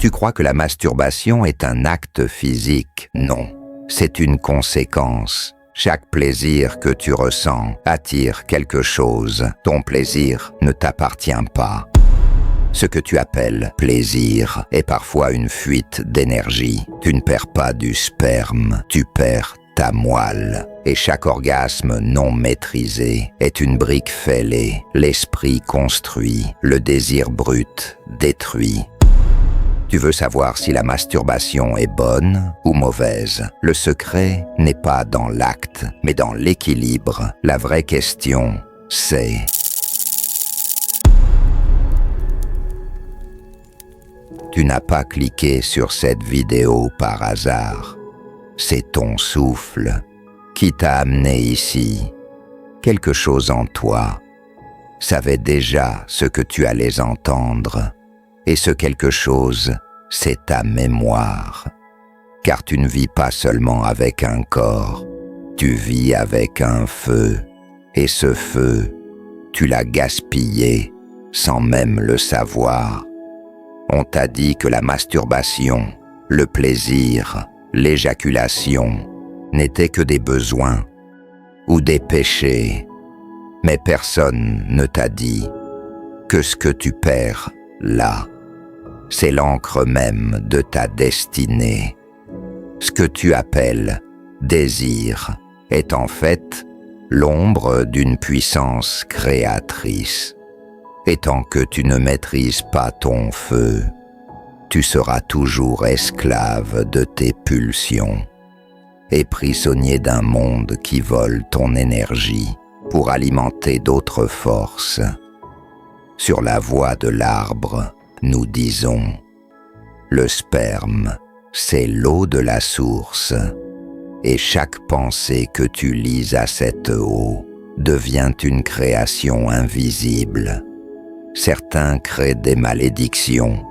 Tu crois que la masturbation est un acte physique? Non, c'est une conséquence. Chaque plaisir que tu ressens attire quelque chose. Ton plaisir ne t'appartient pas. Ce que tu appelles plaisir est parfois une fuite d'énergie. Tu ne perds pas du sperme, tu perds ta moelle. Et chaque orgasme non maîtrisé est une brique fêlée. L'esprit construit, le désir brut détruit. Tu veux savoir si la masturbation est bonne ou mauvaise. Le secret n'est pas dans l'acte, mais dans l'équilibre. La vraie question, c'est... Tu n'as pas cliqué sur cette vidéo par hasard. C'est ton souffle qui t'a amené ici. Quelque chose en toi savait déjà ce que tu allais entendre. Et ce quelque chose, c'est ta mémoire. Car tu ne vis pas seulement avec un corps, tu vis avec un feu. Et ce feu, tu l'as gaspillé sans même le savoir. On t'a dit que la masturbation, le plaisir, l'éjaculation n'étaient que des besoins ou des péchés. Mais personne ne t'a dit que ce que tu perds là, c'est l'encre même de ta destinée. Ce que tu appelles désir est en fait l'ombre d'une puissance créatrice. Et tant que tu ne maîtrises pas ton feu, tu seras toujours esclave de tes pulsions et prisonnier d'un monde qui vole ton énergie pour alimenter d'autres forces. Sur la voie de l'arbre, nous disons, le sperme, c'est l'eau de la source, et chaque pensée que tu lis à cette eau devient une création invisible. Certains créent des malédictions,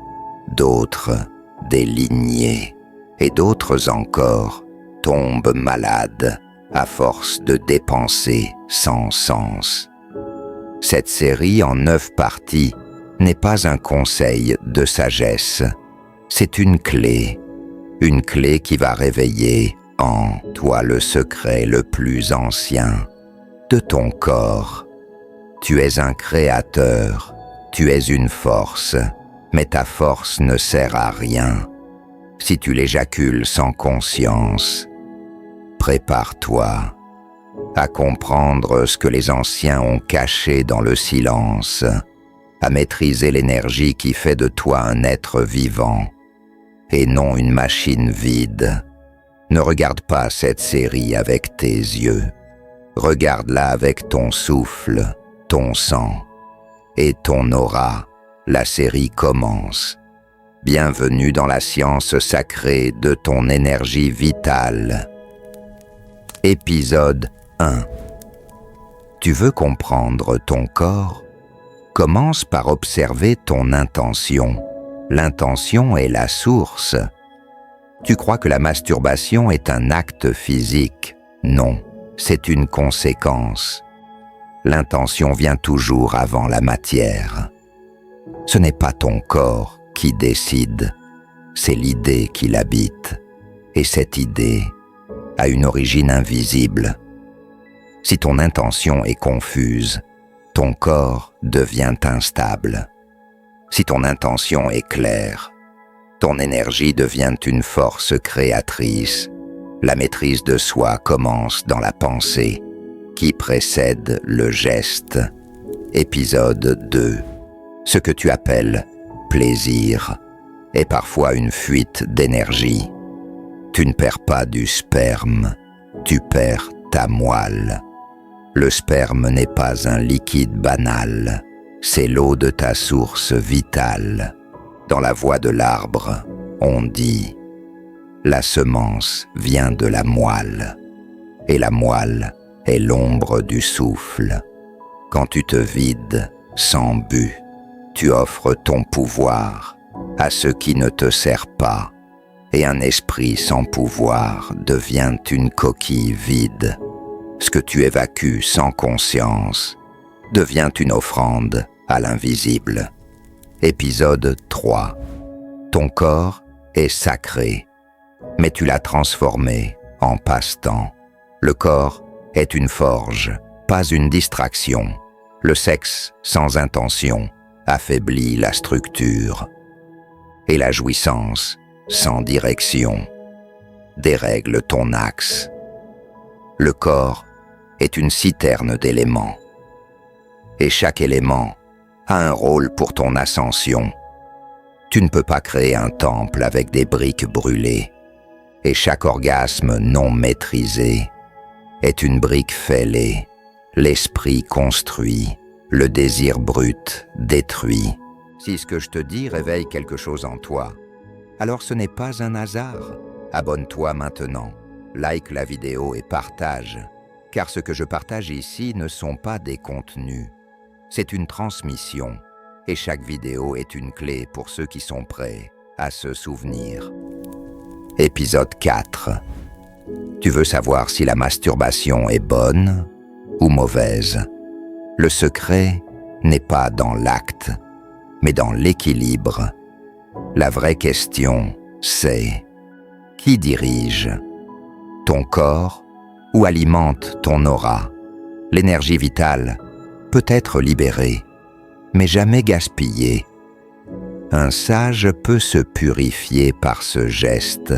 d'autres des lignées, et d'autres encore tombent malades à force de dépenser sans sens. Cette série en 9 parties n'est pas un conseil de sagesse, c'est une clé qui va réveiller en toi le secret le plus ancien de ton corps. Tu es un créateur. Tu es une force, mais ta force ne sert à rien si tu l'éjacules sans conscience. Prépare-toi à comprendre ce que les anciens ont caché dans le silence, à maîtriser l'énergie qui fait de toi un être vivant et non une machine vide. Ne regarde pas cette série avec tes yeux, regarde-la avec ton souffle, ton sang et ton aura. La série commence. Bienvenue dans la science sacrée de ton énergie vitale. Épisode 1. Tu veux comprendre ton corps? Commence par observer ton intention. L'intention est la source. Tu crois que la masturbation est un acte physique? Non, c'est une conséquence. L'intention vient toujours avant la matière. Ce n'est pas ton corps qui décide, c'est l'idée qui l'habite. Et cette idée a une origine invisible. Si ton intention est confuse, ton corps devient instable. Si ton intention est claire, ton énergie devient une force créatrice. La maîtrise de soi commence dans la pensée qui précède le geste. Épisode 2. Ce que tu appelles plaisir est parfois une fuite d'énergie. Tu ne perds pas du sperme, tu perds ta moelle. Le sperme n'est pas un liquide banal, c'est l'eau de ta source vitale. Dans la voie de l'arbre, on dit « La semence vient de la moelle » et la moelle est l'ombre du souffle. Quand tu te vides sans but, tu offres ton pouvoir à ce qui ne te sert pas, et un esprit sans pouvoir devient une coquille vide. Ce que tu évacues sans conscience devient une offrande à l'invisible. Épisode 3. Ton corps est sacré, mais tu l'as transformé en passe-temps. Le corps est une forge, pas une distraction. Le sexe sans intention affaiblit la structure. Et la jouissance sans direction dérègle ton axe. Le corps est une citerne d'éléments. Et chaque élément a un rôle pour ton ascension. Tu ne peux pas créer un temple avec des briques brûlées. Et chaque orgasme non maîtrisé est une brique fêlée. L'esprit construit, le désir brut détruit. Si ce que je te dis réveille quelque chose en toi, alors ce n'est pas un hasard. Abonne-toi maintenant, like la vidéo et partage, car ce que je partage ici ne sont pas des contenus. C'est une transmission, et chaque vidéo est une clé pour ceux qui sont prêts à se souvenir. Épisode 4. Tu veux savoir si la masturbation est bonne ou mauvaise? Le secret n'est pas dans l'acte, mais dans l'équilibre. La vraie question, c'est: qui dirige? Ton corps ou alimente ton aura? L'énergie vitale peut être libérée, mais jamais gaspillée. Un sage peut se purifier par ce geste.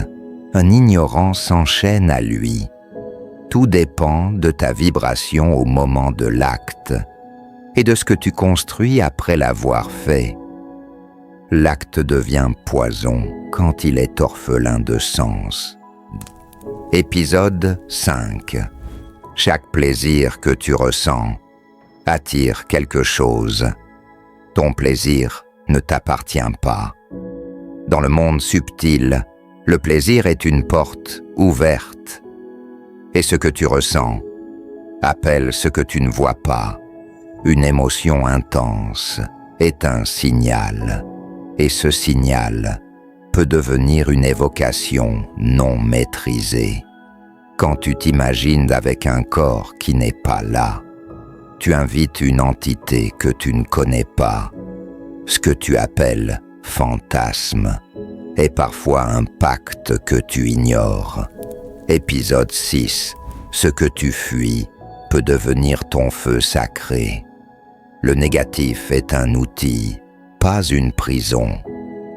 Un ignorant s'enchaîne à lui. Tout dépend de ta vibration au moment de l'acte et de ce que tu construis après l'avoir fait. L'acte devient poison quand il est orphelin de sens. Épisode 5. Chaque plaisir que tu ressens attire quelque chose. Ton plaisir ne t'appartient pas. Dans le monde subtil, le plaisir est une porte ouverte. Et ce que tu ressens appelle ce que tu ne vois pas. Une émotion intense est un signal. Et ce signal peut devenir une évocation non maîtrisée. Quand tu t'imagines avec un corps qui n'est pas là, tu invites une entité que tu ne connais pas. Ce que tu appelles fantasme est parfois un pacte que tu ignores. Épisode 6. Ce que tu fuis peut devenir ton feu sacré. Le négatif est un outil, pas une prison.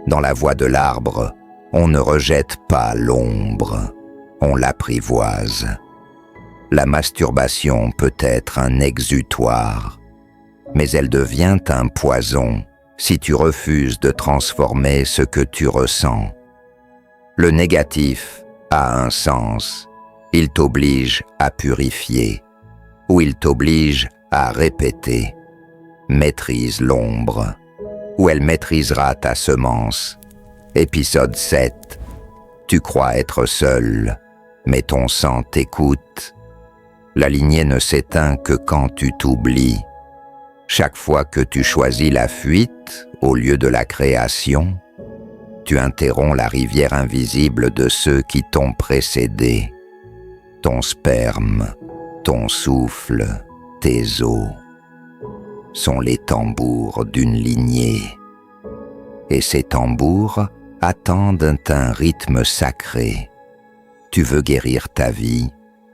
Dans la voie de l'arbre, on ne rejette pas l'ombre, on l'apprivoise. La masturbation peut être un exutoire, mais elle devient un poison si tu refuses de transformer ce que tu ressens. Le négatif a un sens. Il t'oblige à purifier, ou il t'oblige à répéter. Maîtrise l'ombre, ou elle maîtrisera ta semence. Épisode 7. Tu crois être seul, mais ton sang t'écoute. La lignée ne s'éteint que quand tu t'oublies. Chaque fois que tu choisis la fuite au lieu de la création, tu interromps la rivière invisible de ceux qui t'ont précédé. Ton sperme, ton souffle, tes os sont les tambours d'une lignée. Et ces tambours attendent un rythme sacré. Tu veux guérir ta vie,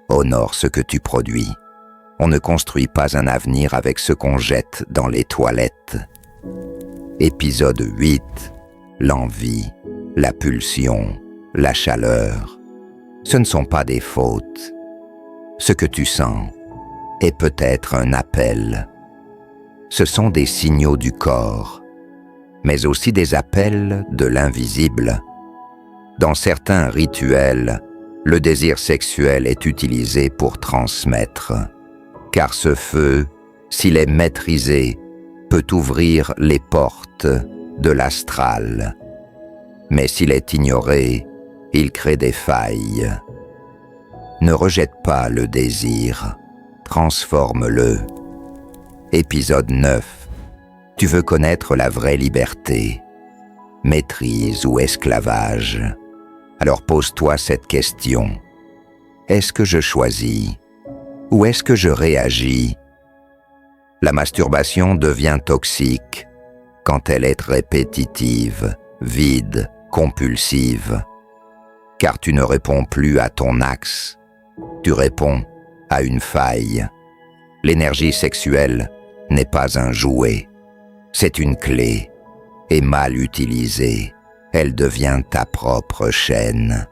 honore ce que tu produis. On ne construit pas un avenir avec ce qu'on jette dans les toilettes. Épisode 8. L'envie, la pulsion, la chaleur. Ce ne sont pas des fautes. Ce que tu sens est peut-être un appel. Ce sont des signaux du corps, mais aussi des appels de l'invisible. Dans certains rituels, le désir sexuel est utilisé pour transmettre. Car ce feu, s'il est maîtrisé, peut ouvrir les portes de l'astral. Mais s'il est ignoré, il crée des failles. Ne rejette pas le désir, transforme-le. Épisode 9. Tu veux connaître la vraie liberté, maîtrise ou esclavage. Alors pose-toi cette question. Est-ce que je choisis ou est-ce que je réagis? La masturbation devient toxique quand elle est répétitive, vide compulsive, car tu ne réponds plus à ton axe, tu réponds à une faille. L'énergie sexuelle n'est pas un jouet, c'est une clé, et mal utilisée, elle devient ta propre chaîne.